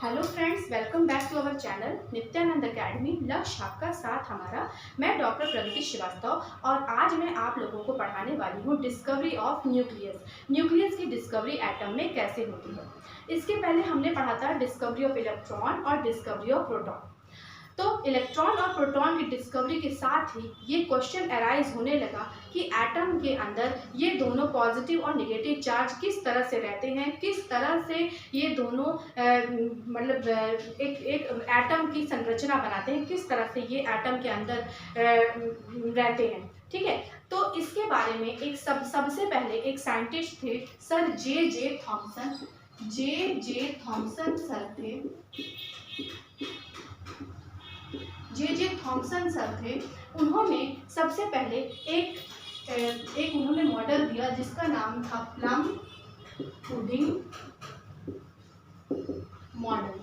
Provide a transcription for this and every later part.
Hello friends, welcome back to our channel Nityanand Academy. लक्ष्य आपका साथ हमारा। मैं डॉक्टर प्रगति श्रीवास्तव और आज मैं आप लोगों को पढ़ाने वाली हूँ डिस्कवरी ऑफ न्यूक्लियस की डिस्कवरी एटम में कैसे होती है। इसके पहले हमने पढ़ा था डिस्कवरी ऑफ इलेक्ट्रॉन और डिस्कवरी ऑफ प्रोटॉन। तो इलेक्ट्रॉन और प्रोटॉन की डिस्कवरी के साथ ही ये क्वेश्चन अराइज होने लगा कि एटम के अंदर ये दोनों पॉजिटिव और नेगेटिव चार्ज किस तरह से रहते हैं, किस तरह से ये दोनों मतलब एक एटम की संरचना बनाते हैं, किस तरह से ये एटम के अंदर रहते हैं। ठीक है, तो इसके बारे में एक सबसे पहले एक साइंटिस्ट थे सर जे थॉमसन सर थे। उन्होंने सबसे पहले एक उन्होंने मॉडल दिया जिसका नाम था प्लम पुडिंग मॉडल।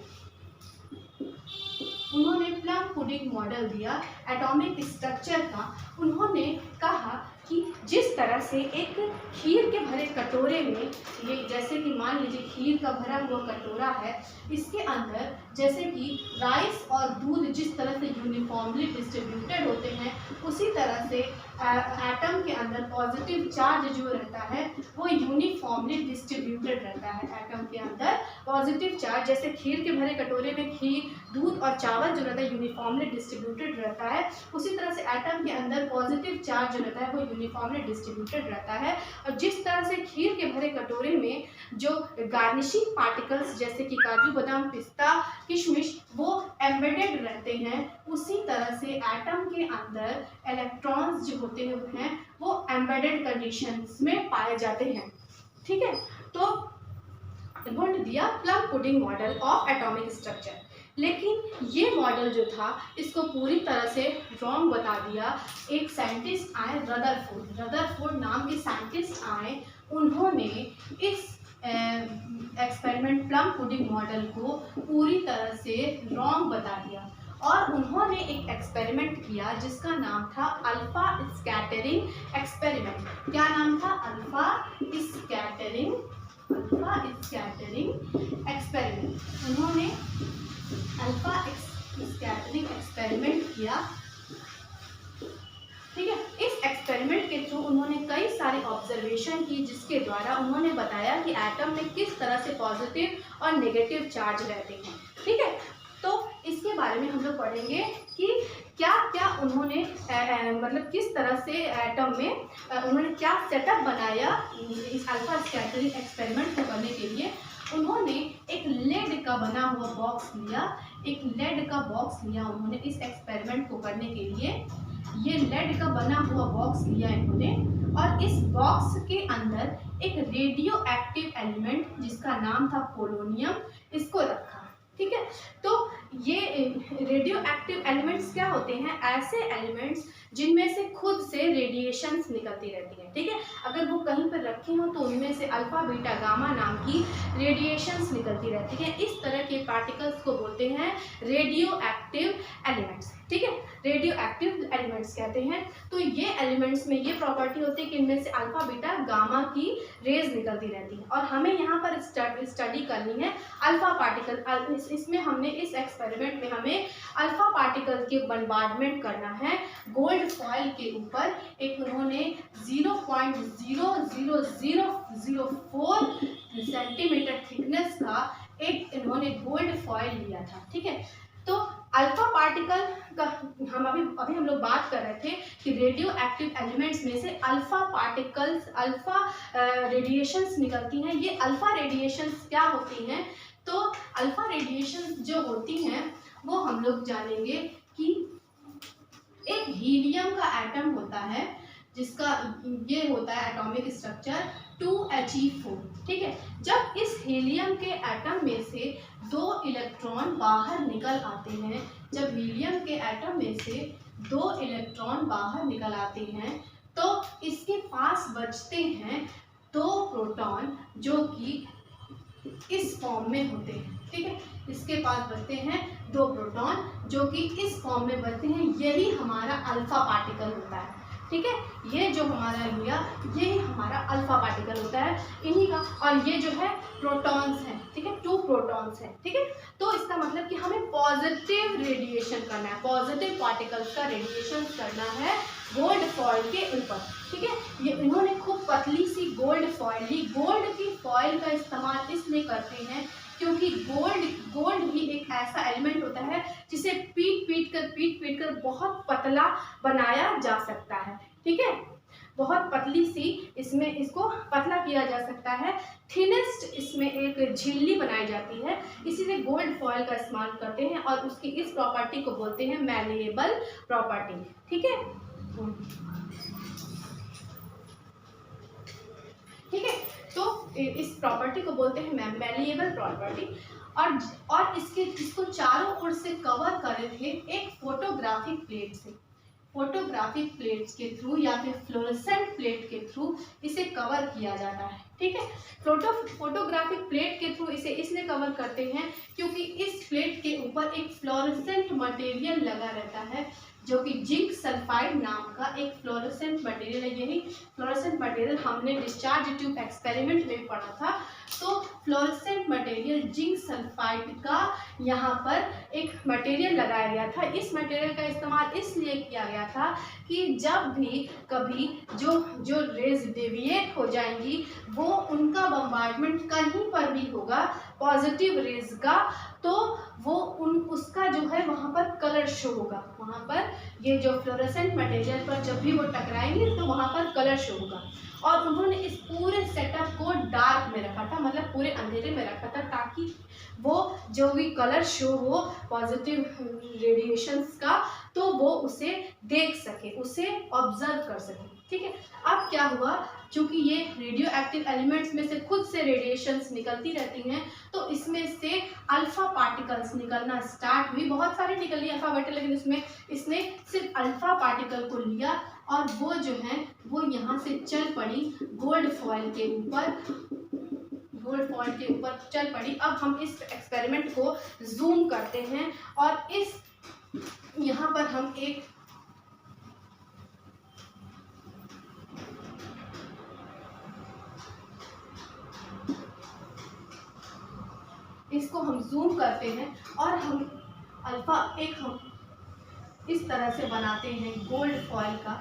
उन्होंने प्लम पुडिंग मॉडल दिया एटॉमिक स्ट्रक्चर का। उन्होंने कहा कि जिस तरह से एक खीर के भरे कटोरे में, ये जैसे कि मान लीजिए खीर का भरा हुआ कटोरा है, इसके अंदर जैसे कि राइस और दूध जिस तरह से यूनिफॉर्मली डिस्ट्रीब्यूटेड होते हैं, उसी तरह से एटम के अंदर पॉजिटिव चार्ज जो रहता है वो यूनिफॉर्मली डिस्ट्रीब्यूटेड रहता है। एटम के अंदर पॉजिटिव चार्ज जैसे खीर के भरे कटोरे में खीर, दूध और चावल जो रहता है यूनिफॉर्मली डिस्ट्रीब्यूटेड रहता है, उसी तरह से एटम के अंदर पॉजिटिव चार्ज जो रहता है वो यूनिफॉर्मली डिस्ट्रीब्यूटेड रहता है। और जिस तरह से खीर के भरे कटोरे में जो गार्निशिंग पार्टिकल्स जैसे कि काजू बादाम पिस्ता किशमिश वो एम्बेडेड रहते हैं, उसी तरह से एटम के अंदर इलेक्ट्रॉन्स जो होते हैं वो एम्बेडेड कंडीशंस में पाए जाते हैं। ठीक है, तो उन्होंने दिया plum pudding model of atomic structure. लेकिन ये मॉडल जो था इसको पूरी तरह से रॉन्ग बता दिया। एक साइंटिस्ट आए रदरफोर्ड नाम के साइंटिस्ट आए। उन्होंने इस एक्सपेरिमेंट प्लम पुडिंग मॉडल को पूरी तरह से रॉन्ग बता दिया और उन्होंने एक एक्सपेरिमेंट किया जिसका नाम था अल्फा स्कैटरिंग एक्सपेरिमेंट। क्या नाम था? Alpha scattering experiment. उन्होंने अल्फा स्कैटरिंग एक्सपेरिमेंट किया। ठीक है, इस एक्सपेरिमेंट के थ्रू उन्होंने कई सारे ऑब्जर्वेशन की जिसके द्वारा उन्होंने बताया कि एटम में किस तरह से पॉजिटिव और नेगेटिव चार्ज रहते हैं। ठीक है, तो इसके बारे में हम लोग पढ़ेंगे कि क्या क्या उन्होंने मतलब किस तरह से एटम में उन्होंने क्या सेटअप बनाया इस अल्फा स्कैटरिंग एक्सपेरिमेंट को करने के लिए। उन्होंने एक लेड का बना हुआ बॉक्स लिया, उन्होंने इस एक्सपेरिमेंट को करने के लिए ये लेड का बना हुआ बॉक्स लिया इन्होंने, और इस बॉक्स के अंदर एक रेडियो एक्टिव एलिमेंट जिसका नाम था पोलोनियम, इसको रखा। ठीक है, तो ये रेडियो एक्टिव एलिमेंट्स क्या होते हैं? ऐसे एलिमेंट्स जिनमें से खुद से रेडिएशंस निकलती रहती हैं। ठीक है, अगर वो कहीं पर रखे हो तो उनमें से अल्फा बीटा गामा नाम की रेडिएशंस निकलती रहती हैं। इस तरह के पार्टिकल्स को बोलते हैं रेडियो एक्टिव एलिमेंट्स। ठीक है, रेडियो एक्टिव एलिमेंट्स कहते हैं। तो ये एलिमेंट्स में ये प्रॉपर्टी होती है कि इनमें से अल्फा बीटा गामा की रेज निकलती रहती है। और हमें यहाँ पर स्टडी करनी है अल्फा पार्टिकल। इसमें हमने इस एक्सपेरिमेंट में हमें अल्फा पार्टिकल के बम्बार्डमेंट करना है गोल्ड फॉइल के ऊपर। एक उन्होंने 0.00004 सेंटीमीटर थिकनेस का एक इन्होंने गोल्ड फॉइल लिया था। ठीक है, तो अल्फा पार्टिकल का अभी हम लोग बात कर रहे थे कि रेडियो एक्टिव एलिमेंट्स में से अल्फा पार्टिकल्स, अल्फा रेडिएशंस निकलती हैं। ये अल्फा रेडिएशंस क्या होती हैं? तो अल्फा रेडिएशंस जो होती हैं वो हम लोग जानेंगे कि एक हीलियम का एटम होता है जिसका ये होता है एटॉमिक स्ट्रक्चर 2He4। ठीक है, जब इस हीलियम के एटम में से 2 इलेक्ट्रॉन बाहर निकल आते हैं, जब हीलियम के एटम में से 2 इलेक्ट्रॉन बाहर निकल आते हैं तो इसके पास बचते हैं 2 प्रोटॉन जो कि इस फॉर्म में होते हैं। ठीक है, इसके पास बचते हैं 2 प्रोटॉन जो कि इस फॉर्म में बचते हैं। यही हमारा अल्फा पार्टिकल होता है। ठीक है, ये जो हमारा लिया ये हमारा अल्फा पार्टिकल होता है इन्हीं का, और ये जो है प्रोटॉन्स हैं, ठीक है, 2 प्रोटॉन्स हैं, ठीक है। तो पॉजिटिव रेडिएशन करना है, पॉजिटिव पार्टिकल्स का रेडिएशन करना है गोल्ड फॉइल के ऊपर। ठीक है, ये इन्होंने खूब पतली सी गोल्ड फॉइल ली। गोल्ड की फॉइल का इस्तेमाल इसलिए करते हैं क्योंकि गोल्ड ही एक ऐसा एलिमेंट होता है जिसे पीट पीट कर बहुत पतला बनाया जा सकता है। ठीक है, बहुत पतली सी इसमें इसको पतला किया जा सकता है। थिनेस्ट इसमें एक झिल्ली बनाई जाती है, इसीलिए गोल्ड फॉइल का इस्तेमाल करते हैं और उसकी इस प्रॉपर्टी को बोलते हैं मैलिएबल प्रॉपर्टी। ठीक है, ठीक है, तो इस प्रॉपर्टी को बोलते हैं मैलिएबल प्रॉपर्टी। और इसको चारों ओर से कवर करे थे एक फोटोग्राफिक प्लेट से। फोटोग्राफिक प्लेट्स के थ्रू या फिर फ्लोरेसेंट प्लेट के थ्रू इसे कवर किया जाता है। ठीक है, फोटोग्राफिक प्लेट के थ्रू इसे इसलिए कवर करते हैं क्योंकि इस प्लेट के ऊपर एक फ्लोरेसेंट मटेरियल लगा रहता है जो कि जिंक सल्फाइड नाम का एक फ्लोरेसेंट मटेरियल है। यही फ्लोरेसेंट मटेरियल हमने डिस्चार्ज ट्यूब एक्सपेरिमेंट में पढ़ा था। तो फ्लोरेसेंट मटेरियल जिंक सल्फाइड का यहाँ पर एक मटेरियल लगाया गया था। इस मटेरियल का इस्तेमाल इसलिए किया गया था कि जब भी कभी जो रेज डेविएट हो जाएंगी वो उनका बम्बार्डमेंट कहीं पर भी होगा पॉजिटिव रेज का, तो वो उसका जो है वहाँ पर कलर शो होगा। वहाँ पर ये जो फ्लोरेसेंट मटेरियल पर जब भी वो टकराएंगे तो वहाँ पर कलर शो होगा। और उन्होंने इस पूरे सेटअप को डार्क में रखा था, मतलब पूरे अंधेरे में रखा था, ताकि वो जो भी कलर शो हो पॉजिटिव रेडिएशंस का तो वो उसे देख सके, उसे ऑब्जर्व कर सके। ठीक है, अब क्या हुआ, चूंकि ये रेडियो एक्टिव एलिमेंट्स में से खुद से रेडिएशंस निकलती रहती हैं तो इसमें से अल्फा पार्टिकल्स निकलना स्टार्ट हुई। बहुत सारे निकली अल्फा पार्टिकल, लेकिन इसने सिर्फ अल्फा पार्टिकल को लिया और वो जो है वो यहाँ से चल पड़ी गोल्ड फॉइल के ऊपर, गोल्ड फॉइल के ऊपर चल पड़ी। अब हम इस एक्सपेरिमेंट को जूम करते हैं और इस यहाँ पर हम एक इसको हम जूम करते हैं और हम इस तरह से बनाते हैं गोल्ड फॉइल का।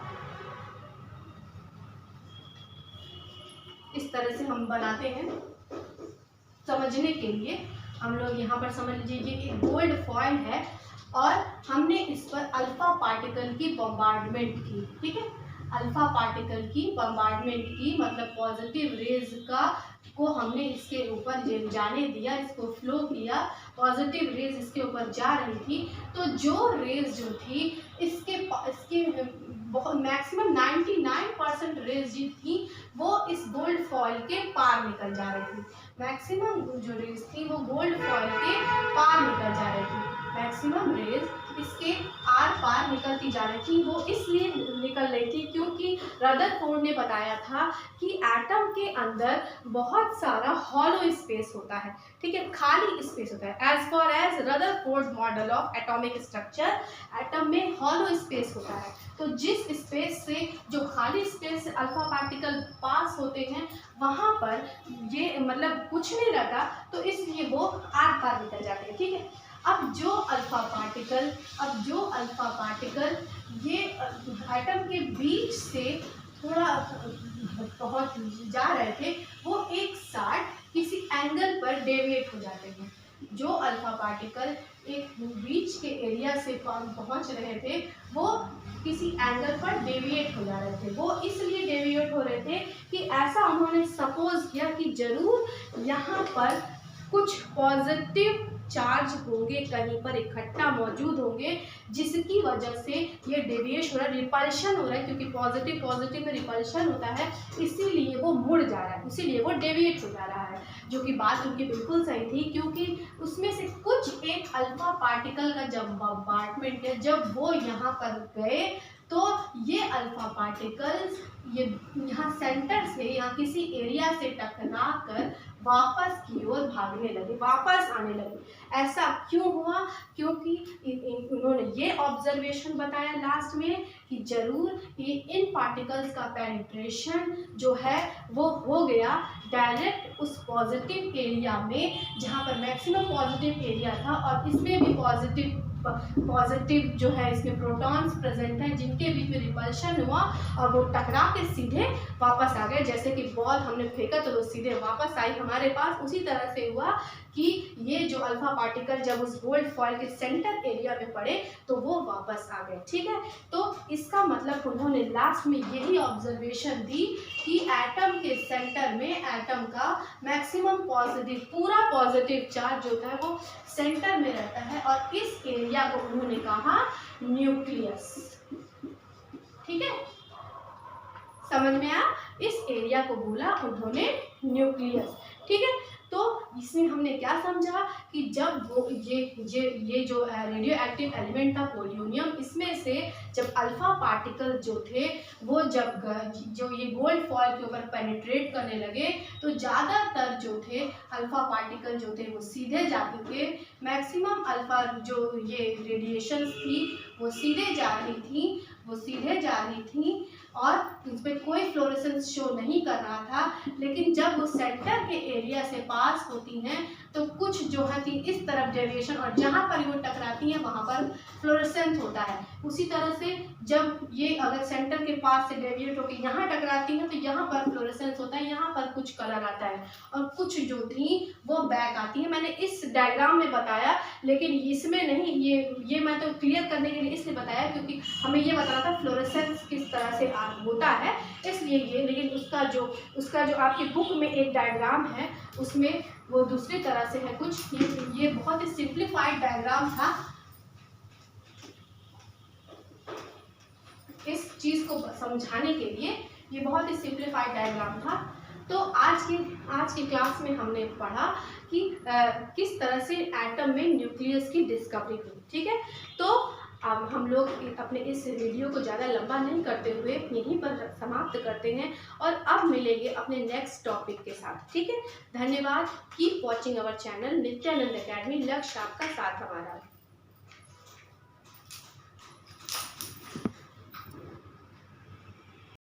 इस तरह से हम बनाते हैं, समझने के लिए हम लोग यहाँ पर समझ लीजिए ये एक गोल्ड फॉइल है और हमने इस पर अल्फा पार्टिकल की बम्बार्डमेंट की। ठीक है, अल्फा पार्टिकल की बम्बार्डमेंट की मतलब पॉजिटिव रेज को हमने इसके ऊपर जाने दिया, इसको फ्लो किया, पॉजिटिव रेज इसके ऊपर जा रही थी। तो जो रेज जो थी इसके बहुत मैक्सिमम 99% रेज जी थी वो इस गोल्ड फॉइल के पार निकल जा रही थी। मैक्सिमम जो रेज थी वो गोल्ड फॉइल के पार निकल जा रही थी। मैक्सिमम रेज इसके आर पार निकलती जा रही थी। वो इसलिए निकल रही थी क्योंकि रदरफोर्ड ने बताया था कि एटम के अंदर बहुत सारा हॉलो स्पेस होता है। ठीक है, खाली स्पेस होता है। As far as Rutherford model of atomic structure, atom में हॉलो स्पेस होता है। तो जिस स्पेस से जो खाली स्पेस से अल्फा पार्टिकल पास होते हैं वहाँ पर ये मतलब कुछ नहीं रहता, तो इसलिए वो आर पार निकल जाते हैं। ठीक है, अब जो अल्फा पार्टिकल ये एटम के बीच से थोड़ा पहुँच जा रहे थे वो एक साथ किसी एंगल पर डेविएट हो जाते हैं। जो अल्फा पार्टिकल एक बीच के एरिया से पहुँच रहे थे वो किसी एंगल पर डेविएट हो जा रहे थे। वो इसलिए डेविएट हो रहे थे कि ऐसा उन्होंने सपोज किया कि जरूर यहाँ पर कुछ पॉजिटिव चार्ज होंगे, कहीं पर इकट्ठा मौजूद होंगे, जिसकी वजह से ये डेविएट हो रहा है, रिपल्शन हो रहा है, क्योंकि पॉजिटिव में रिपल्शन होता है, इसीलिए वो मुड़ जा रहा है, इसीलिए वो डेविएट हो जा रहा है। जो कि बात उनकी बिल्कुल सही थी, क्योंकि उसमें से कुछ एक अल्फा पार्टिकल का जब बम्बार्डमेंट है, जब वो यहाँ पर गए तो ये अल्फा पार्टिकल्स ये यहाँ सेंटर से, यहाँ किसी एरिया से टकरा कर वापस की ओर भागने लगे, वापस आने लगे। ऐसा क्यों हुआ? क्योंकि उन्होंने ये ऑब्जर्वेशन बताया लास्ट में कि जरूर ये इन पार्टिकल्स का पेनिट्रेशन जो है वो हो गया डायरेक्ट उस पॉजिटिव एरिया में जहाँ पर मैक्सिमम पॉजिटिव एरिया था, और इसमें भी पॉजिटिव जो है इसमें प्रोटॉन्स प्रेजेंट हैं जिनके बीच में रिपल्शन हुआ और वो टकरा के सीधे वापस आ गए। जैसे कि बॉल हमने फेंका तो वो सीधे वापस आई हमारे पास, उसी तरह से हुआ कि ये जो अल्फा पार्टिकल जब उस गोल्ड फॉइल के सेंटर एरिया में पड़े तो वो वापस आ गए। ठीक है, तो इसका मतलब उन्होंने लास्ट में यही ऑब्जर्वेशन दी कि एटम के सेंटर में एटम का मैक्सिमम पॉजिटिव, पूरा पॉजिटिव चार्ज जो होता है वो सेंटर में रहता है, और इस एरिया को उन्होंने कहा न्यूक्लियस। ठीक है, समझ में आया? इस एरिया को बोला उन्होंने न्यूक्लियस। ठीक है, तो इसमें हमने क्या समझा कि जब वो ये जो रेडियो एक्टिव एलिमेंट था पोलोनियम, इसमें से जब अल्फा पार्टिकल जो थे वो जब जो ये गोल्ड फॉइल के ऊपर पेनिट्रेट करने लगे तो ज़्यादातर जो थे अल्फा पार्टिकल जो थे वो सीधे जाते थे। मैक्सिमम अल्फा जो ये रेडिएशंस थी वो सीधे जा रही थी और इस पर कोई फ्लोरेसेंस शो नहीं कर रहा था। लेकिन जब वो सेंटर के एरिया से पास होती हैं तो कुछ जो है कि इस तरफ डेविएशन, और जहाँ पर वो टकराती हैं वहाँ पर फ्लोरेसेंस होता है। उसी तरह से जब ये अगर सेंटर के पास से डेविएट होकर यहाँ टकराती हैं तो यहाँ पर फ्लोरेसेंस होता है, यहाँ पर कुछ कलर आता है, और कुछ जो थी वो बैक आती है। मैंने इस डायग्राम में बताया, लेकिन इसमें नहीं, ये मैं तो क्लियर करने के लिए इसलिए बताया क्योंकि हमें ये बताना था फ्लोरेसेंस किस तरह से होता है, इसलिए ये। लेकिन उसका जो आपकी बुक में एक डायग्राम है उसमें वो दूसरी तरह से है कुछ। ये बहुत ही सिंप्लीफाइड डायग्राम था, इस चीज को समझाने के लिए ये बहुत ही सिंप्लीफाइड डायग्राम था। तो आज की क्लास में हमने पढ़ा कि किस तरह से एटम में न्यूक्लियस की डिस्कवरी हुई। ठीक है, तो अब हम लोग अपने इस वीडियो को ज़्यादा लंबा नहीं करते हुए यहीं पर समाप्त करते हैं, और अब मिलेंगे अपने नेक्स्ट टॉपिक के साथ। ठीक है, धन्यवाद। Keep watching our channel Nityanand academy. लक्ष्य आपका साथ हमारा।